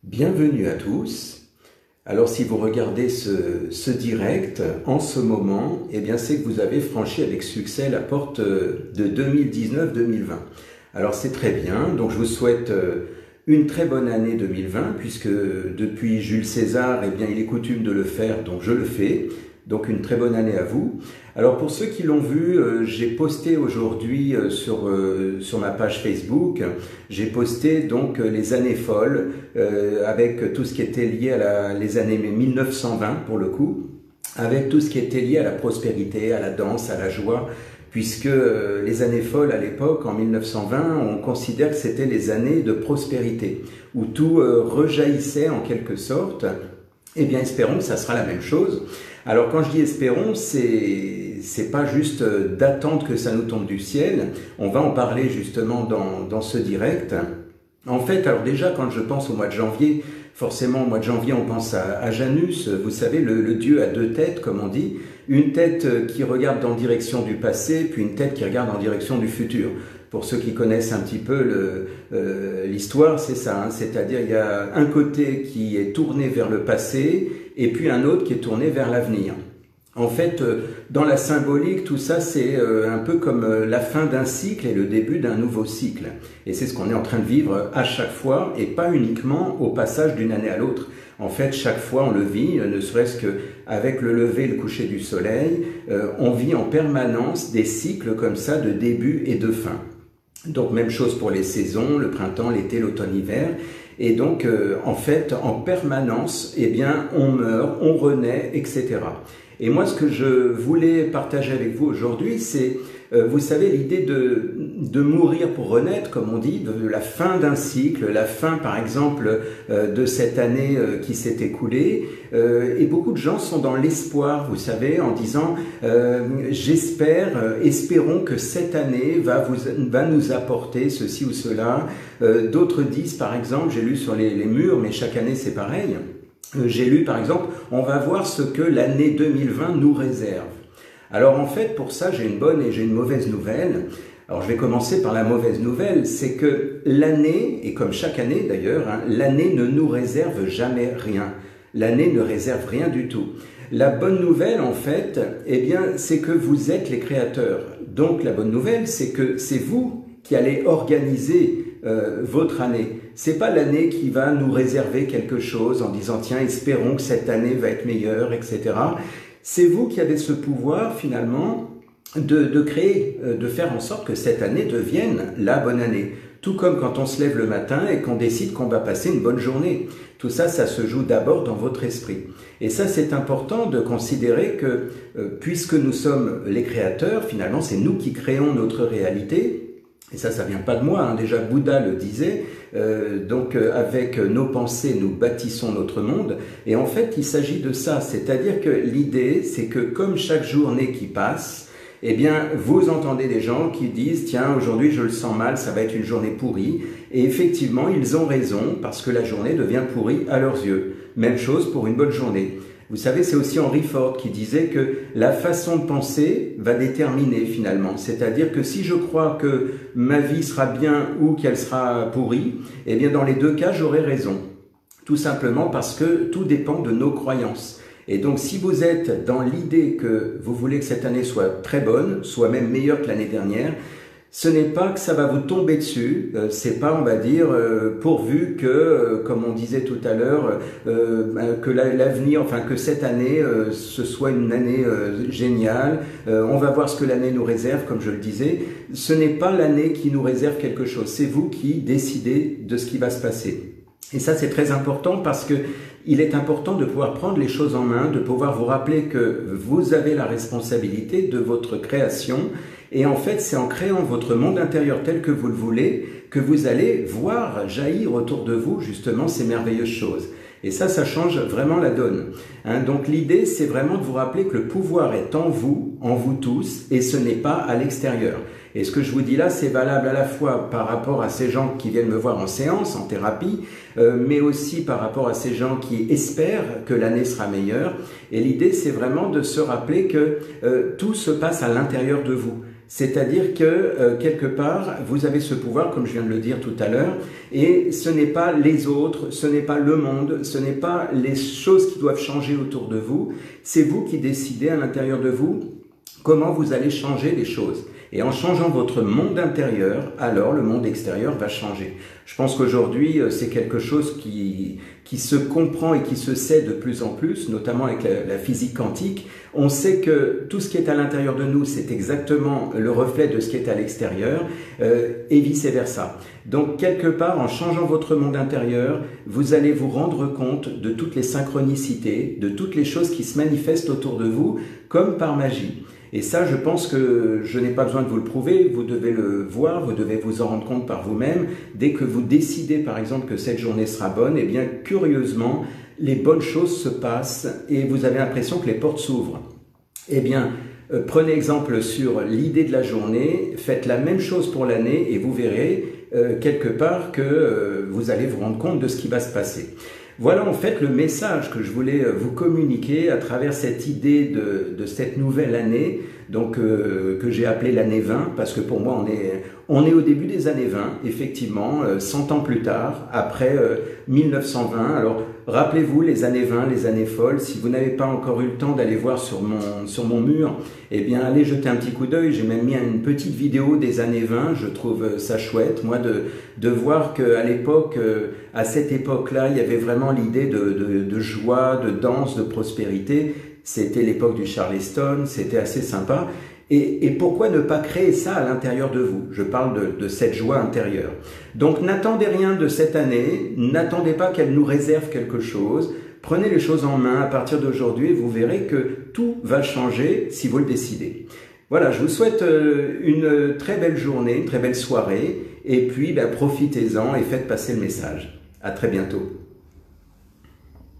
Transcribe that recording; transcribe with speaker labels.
Speaker 1: Bienvenue à tous. Alors si vous regardez ce direct en ce moment, eh bien c'est que vous avez franchi avec succès la porte de 2019-2020. Alors c'est très bien, donc je vous souhaite une très bonne année 2020 puisque depuis Jules César, eh bien il est coutume de le faire, donc je le fais. Donc une très bonne année à vous. Alors pour ceux qui l'ont vu, j'ai posté aujourd'hui sur ma page Facebook, j'ai posté donc les années folles avec tout ce qui était lié à les années 1920 pour le coup, avec tout ce qui était lié à la prospérité, à la danse, à la joie, puisque les années folles à l'époque, en 1920, on considère que c'était les années de prospérité, où tout rejaillissait en quelque sorte. Eh bien espérons que ça sera la même chose. Alors quand je dis espérons, c'est pas juste d'attendre que ça nous tombe du ciel. On va en parler justement dans ce direct. En fait, alors déjà quand je pense au mois de janvier, forcément au mois de janvier on pense à Janus, vous savez le dieu à deux têtes comme on dit, une tête qui regarde en direction du passé, puis une tête qui regarde en direction du futur. Pour ceux qui connaissent un petit peu l'histoire, c'est ça, hein, c'est-à-dire il y a un côté qui est tourné vers le passé et puis un autre qui est tourné vers l'avenir. En fait, dans la symbolique, tout ça, c'est un peu comme la fin d'un cycle et le début d'un nouveau cycle. Et c'est ce qu'on est en train de vivre à chaque fois et pas uniquement au passage d'une année à l'autre. En fait, chaque fois, on le vit, ne serait-ce qu'avec le lever et le coucher du soleil, on vit en permanence des cycles comme ça de début et de fin. Donc, même chose pour les saisons, le printemps, l'été, l'automne, l'hiver. Et donc, en fait, en permanence, eh bien, on meurt, on renaît, etc. Et moi, ce que je voulais partager avec vous aujourd'hui, c'est, vous savez, l'idée de mourir pour renaître, comme on dit, de la fin d'un cycle, la fin, par exemple, de cette année qui s'est écoulée. Et beaucoup de gens sont dans l'espoir, vous savez, en disant espérons que cette année va nous apporter ceci ou cela. D'autres disent, par exemple, j'ai lu sur les murs, mais chaque année c'est pareil. J'ai lu par exemple, on va voir ce que l'année 2020 nous réserve. Alors en fait, pour ça, j'ai une bonne et j'ai une mauvaise nouvelle. Alors je vais commencer par la mauvaise nouvelle, c'est que l'année, et comme chaque année d'ailleurs, hein, l'année ne nous réserve jamais rien. L'année ne réserve rien du tout. La bonne nouvelle en fait, eh bien, c'est que vous êtes les créateurs. Donc la bonne nouvelle, c'est que c'est vous qui allez organiser votre année. C'est pas l'année qui va nous réserver quelque chose en disant tiens, espérons que cette année va être meilleure, etc. C'est vous qui avez ce pouvoir finalement de créer, de faire en sorte que cette année devienne la bonne année. Tout comme quand on se lève le matin et qu'on décide qu'on va passer une bonne journée. Tout ça, ça se joue d'abord dans votre esprit. Et ça, c'est important de considérer que puisque nous sommes les créateurs, finalement, c'est nous qui créons notre réalité. Et ça vient pas de moi, hein. Déjà Bouddha le disait, donc avec nos pensées, nous bâtissons notre monde. Et en fait, il s'agit de ça, c'est-à-dire que l'idée, c'est que comme chaque journée qui passe, eh bien, vous entendez des gens qui disent « Tiens, aujourd'hui, je le sens mal, ça va être une journée pourrie. » Et effectivement, ils ont raison parce que la journée devient pourrie à leurs yeux. Même chose pour une bonne journée. Vous savez, c'est aussi Henry Ford qui disait que la façon de penser va déterminer finalement. C'est-à-dire que si je crois que ma vie sera bien ou qu'elle sera pourrie, eh bien dans les deux cas, j'aurai raison. Tout simplement parce que tout dépend de nos croyances. Et donc si vous êtes dans l'idée que vous voulez que cette année soit très bonne, soit même meilleure que l'année dernière, ce n'est pas que ça va vous tomber dessus, c'est pas, on va dire, pourvu que, comme on disait tout à l'heure, que l'avenir, enfin que cette année, ce soit une année géniale, on va voir ce que l'année nous réserve, comme je le disais. Ce n'est pas l'année qui nous réserve quelque chose, c'est vous qui décidez de ce qui va se passer. Et ça, c'est très important parce que il est important de pouvoir prendre les choses en main, de pouvoir vous rappeler que vous avez la responsabilité de votre création. Et en fait, c'est en créant votre monde intérieur tel que vous le voulez que vous allez voir jaillir autour de vous justement ces merveilleuses choses. Et ça change vraiment la donne. Hein, donc l'idée, c'est vraiment de vous rappeler que le pouvoir est en vous tous, et ce n'est pas à l'extérieur. Et ce que je vous dis là, c'est valable à la fois par rapport à ces gens qui viennent me voir en séance, en thérapie, mais aussi par rapport à ces gens qui espèrent que l'année sera meilleure. Et l'idée, c'est vraiment de se rappeler que tout se passe à l'intérieur de vous. C'est-à-dire que, quelque part, vous avez ce pouvoir, comme je viens de le dire tout à l'heure, et ce n'est pas les autres, ce n'est pas le monde, ce n'est pas les choses qui doivent changer autour de vous, c'est vous qui décidez à l'intérieur de vous comment vous allez changer les choses. Et en changeant votre monde intérieur, alors le monde extérieur va changer. Je pense qu'aujourd'hui, c'est quelque chose qui se comprend et qui se sait de plus en plus, notamment avec la physique quantique. On sait que tout ce qui est à l'intérieur de nous, c'est exactement le reflet de ce qui est à l'extérieur, et vice-versa. Donc, quelque part, en changeant votre monde intérieur, vous allez vous rendre compte de toutes les synchronicités, de toutes les choses qui se manifestent autour de vous, comme par magie. Et ça, je pense que je n'ai pas besoin de vous le prouver, vous devez le voir, vous devez vous en rendre compte par vous-même. Dès que vous décidez, par exemple, que cette journée sera bonne, eh bien, curieusement, les bonnes choses se passent et vous avez l'impression que les portes s'ouvrent. Eh bien, prenez exemple sur l'idée de la journée, faites la même chose pour l'année et vous verrez quelque part que vous allez vous rendre compte de ce qui va se passer. Voilà en fait le message que je voulais vous communiquer à travers cette idée de cette nouvelle année, donc que j'ai appelée l'année 20, parce que pour moi on est au début des années 20, effectivement, 100 ans plus tard, après 1920. Alors rappelez-vous les années 20, les années folles, si vous n'avez pas encore eu le temps d'aller voir sur mon mur, eh bien allez jeter un petit coup d'œil, j'ai même mis une petite vidéo des années 20, je trouve ça chouette, moi de voir qu'à l'époque, à cette époque-là, il y avait vraiment l'idée de joie, de danse, de prospérité. C'était l'époque du Charleston, c'était assez sympa. Et pourquoi ne pas créer ça à l'intérieur de vous? Je parle de cette joie intérieure. Donc n'attendez rien de cette année, n'attendez pas qu'elle nous réserve quelque chose. Prenez les choses en main à partir d'aujourd'hui et vous verrez que tout va changer si vous le décidez. Voilà, je vous souhaite une très belle journée, une très belle soirée. Et puis, profitez-en et faites passer le message. À très bientôt.